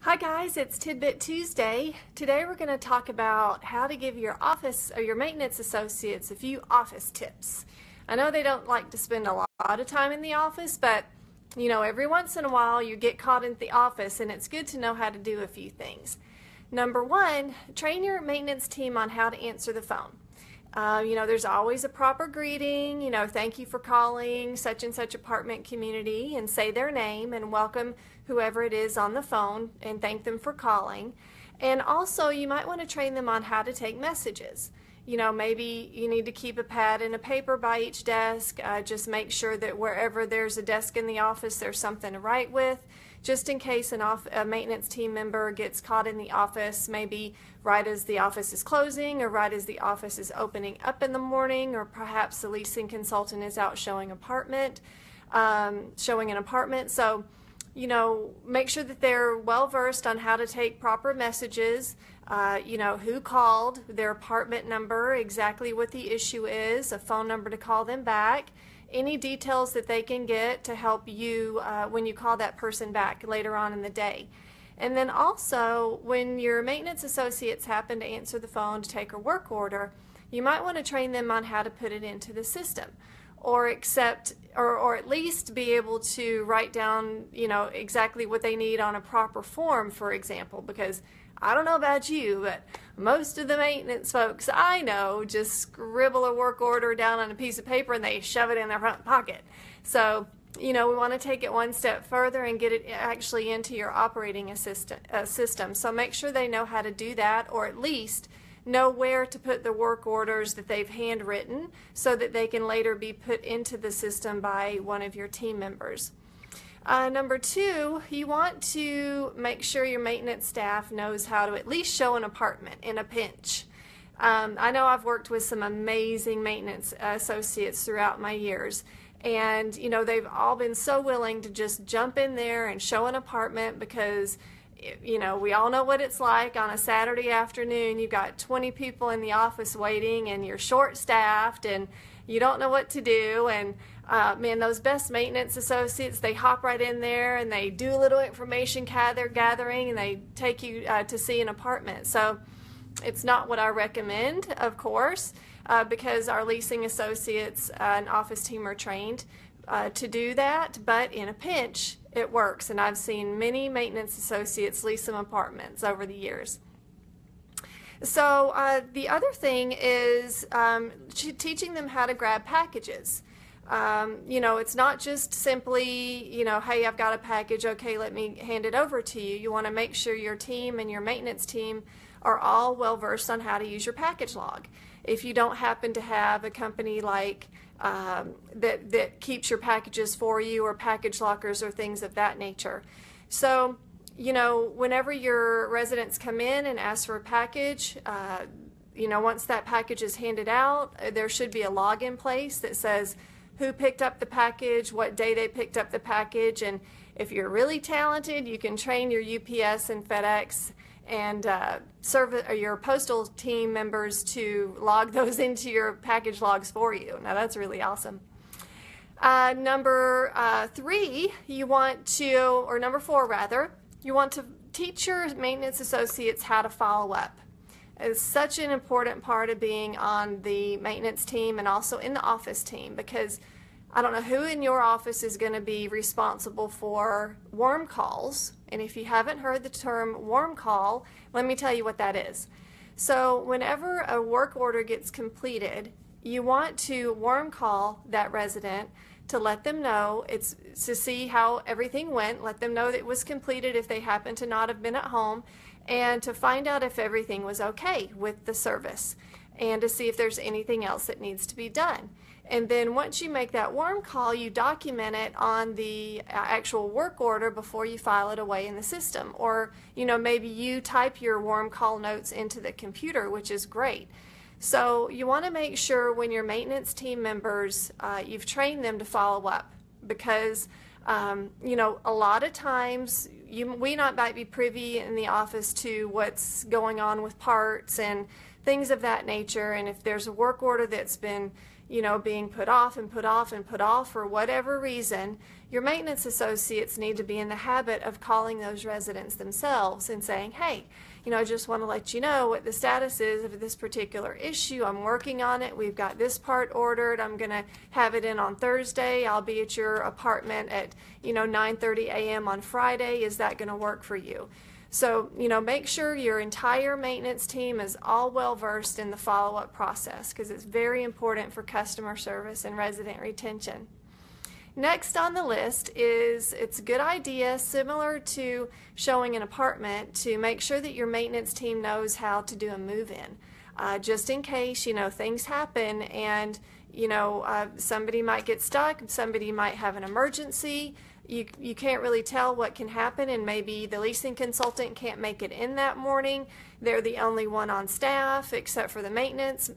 Hi guys, it's Tidbit Tuesday. Today we're going to talk about how to give your office or your maintenance associates a few office tips. I know they don't like to spend a lot of time in the office, but every once in a while you get caught in the office and it's good to know how to do a few things. Number one, train your maintenance team on how to answer the phone. There's always a proper greeting, thank you for calling such and such apartment community, and say their name and welcome whoever it is on the phone and thank them for calling. And also you might want to train them on how to take messages. Maybe you need to keep a pad and a paper by each desk. Just make sure that wherever there's a desk in the office, there's something to write with, just in case a maintenance team member gets caught in the office, maybe right as the office is closing or right as the office is opening up in the morning, or perhaps the leasing consultant is out showing an apartment. So, make sure that they're well versed on how to take proper messages, who called, their apartment number, exactly what the issue is, a phone number to call them back, any details that they can get to help you when you call that person back later on in the day. And then also, when your maintenance associates happen to answer the phone to take a work order, you might want to train them on how to put it into the system, or at least be able to write down, exactly what they need on a proper form, for example, because I don't know about you, but most of the maintenance folks I know just scribble a work order down on a piece of paper and they shove it in their front pocket. So, we want to take it one step further and get it actually into your operating system. So make sure they know how to do that, or at least know where to put the work orders that they've handwritten so that they can later be put into the system by one of your team members. Number two, you want to make sure your maintenance staff knows how to at least show an apartment in a pinch. I know I've worked with some amazing maintenance associates throughout my years, and they've all been so willing to just jump in there and show an apartment because we all know what it's like on a Saturday afternoon. You've got 20 people in the office waiting and you're short-staffed and you don't know what to do, and man, those best maintenance associates, they hop right in there and they do a little information gathering and they take you to see an apartment. So it's not what I recommend, of course, because our leasing associates and office team are trained to do that, but in a pinch it works, and I've seen many maintenance associates lease some apartments over the years. So the other thing is teaching them how to grab packages. It's not just simply, hey, I've got a package, okay, let me hand it over to you. You want to make sure your team and your maintenance team are all well versed on how to use your package log. If you don't happen to have a company like that keeps your packages for you, or package lockers or things of that nature. So, whenever your residents come in and ask for a package, once that package is handed out, there should be a log in place that says who picked up the package, what day they picked up the package, and if you're really talented, you can train your UPS and FedEx and your postal team members to log those into your package logs for you. Now that's really awesome. Number four rather, you want to teach your maintenance associates how to follow up. It's such an important part of being on the maintenance team and also in the office team, because I don't know who in your office is going to be responsible for warm calls. And if you haven't heard the term warm call, let me tell you what that is. So whenever a work order gets completed, you want to warm call that resident to let them know, it's to see how everything went, let them know that it was completed if they happen to not have been at home, and to find out if everything was okay with the service, and to see if there's anything else that needs to be done. And then once you make that warm call, you document it on the actual work order before you file it away in the system. Or, maybe you type your warm call notes into the computer, which is great. So you want to make sure when your maintenance team members, you've trained them to follow up, because, a lot of times we might be privy in the office to what's going on with parts and things of that nature. And if there's a work order that's been being put off and put off and put off for whatever reason, your maintenance associates need to be in the habit of calling those residents themselves and saying, hey, I just want to let you know what the status is of this particular issue. I'm working on it. We've got this part ordered. I'm going to have it in on Thursday. I'll be at your apartment at, 9:30 a.m. on Friday. Is that going to work for you? So, make sure your entire maintenance team is all well versed in the follow-up process, because it's very important for customer service and resident retention. Next on the list is, it's a good idea, similar to showing an apartment, to make sure that your maintenance team knows how to do a move-in. Just in case, things happen and, somebody might get stuck, somebody might have an emergency. You can't really tell what can happen, and maybe the leasing consultant can't make it in that morning. They're the only one on staff except for the maintenance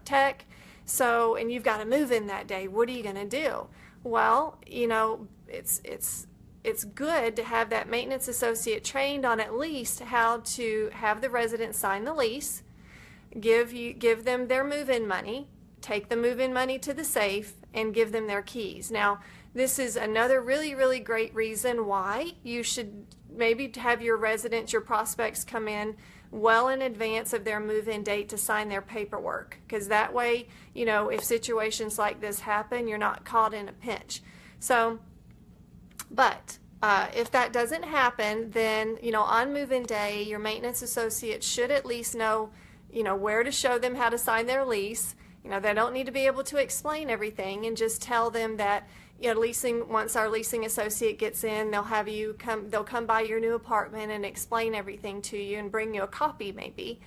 tech. So, and you've got to move in that day. What are you going to do? Well, it's good to have that maintenance associate trained on at least how to have the resident sign the lease, give them their move-in money, take the move-in money to the safe, and give them their keys. Now, this is another really, really great reason why you should maybe have your residents, your prospects, come in well in advance of their move-in date to sign their paperwork, because that way, if situations like this happen, you're not caught in a pinch. So, but if that doesn't happen, then, on move-in day, your maintenance associate should at least know, where to show them how to sign their lease. They don't need to be able to explain everything, and just tell them that, once our leasing associate gets in, they'll come by your new apartment and explain everything to you and bring you a copy maybe.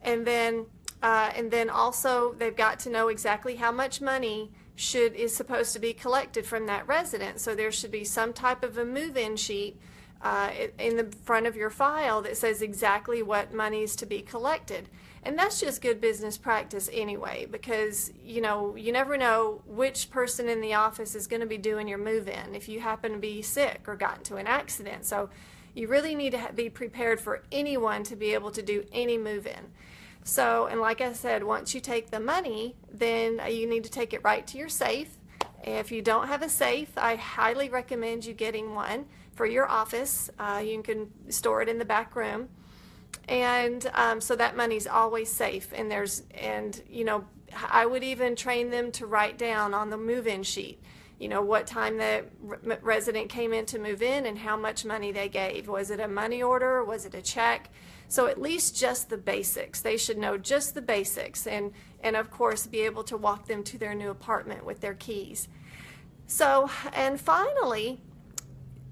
And then also they've got to know exactly how much money is supposed to be collected from that resident. So there should be some type of a move-in sheet in the front of your file that says exactly what money is to be collected. And that's just good business practice anyway, because you never know which person in the office is going to be doing your move-in if you happen to be sick or got into an accident. So you really need to be prepared for anyone to be able to do any move-in. So, and like I said, once you take the money, then you need to take it right to your safe. If you don't have a safe, I highly recommend you getting one for your office. You can store it in the back room. And so that money's always safe. And I would even train them to write down on the move-in sheet, what time the resident came in to move in and how much money they gave. Was it a money order? Was it a check? So at least just the basics. They should know just the basics, and of course be able to walk them to their new apartment with their keys. So, and finally,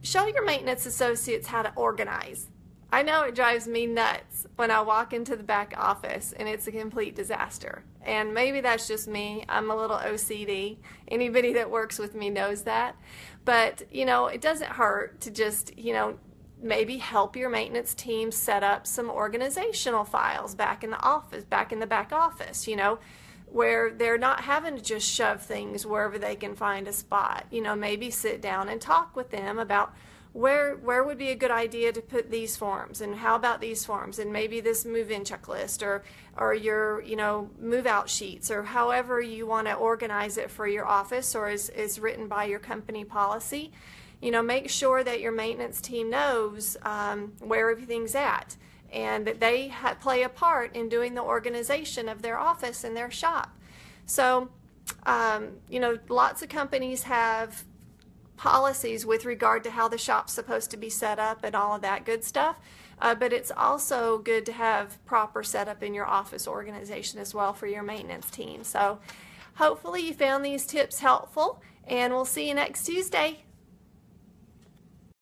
show your maintenance associates how to organize. I know it drives me nuts when I walk into the back office and it's a complete disaster. And maybe that's just me. I'm a little OCD. Anybody that works with me knows that. But, it doesn't hurt to just, maybe help your maintenance team set up some organizational files back in the office, back in the back office, where they're not having to just shove things wherever they can find a spot. Maybe sit down and talk with them about where would be a good idea to put these forms, and how about these forms, and maybe this move-in checklist, or your move-out sheets, or however you want to organize it for your office, or is written by your company policy. Make sure that your maintenance team knows where everything's at, and that they play a part in doing the organization of their office and their shop. So, lots of companies have policies with regard to how the shop's supposed to be set up and all of that good stuff, but it's also good to have proper setup in your office organization as well for your maintenance team. So hopefully you found these tips helpful, and we'll see you next Tuesday.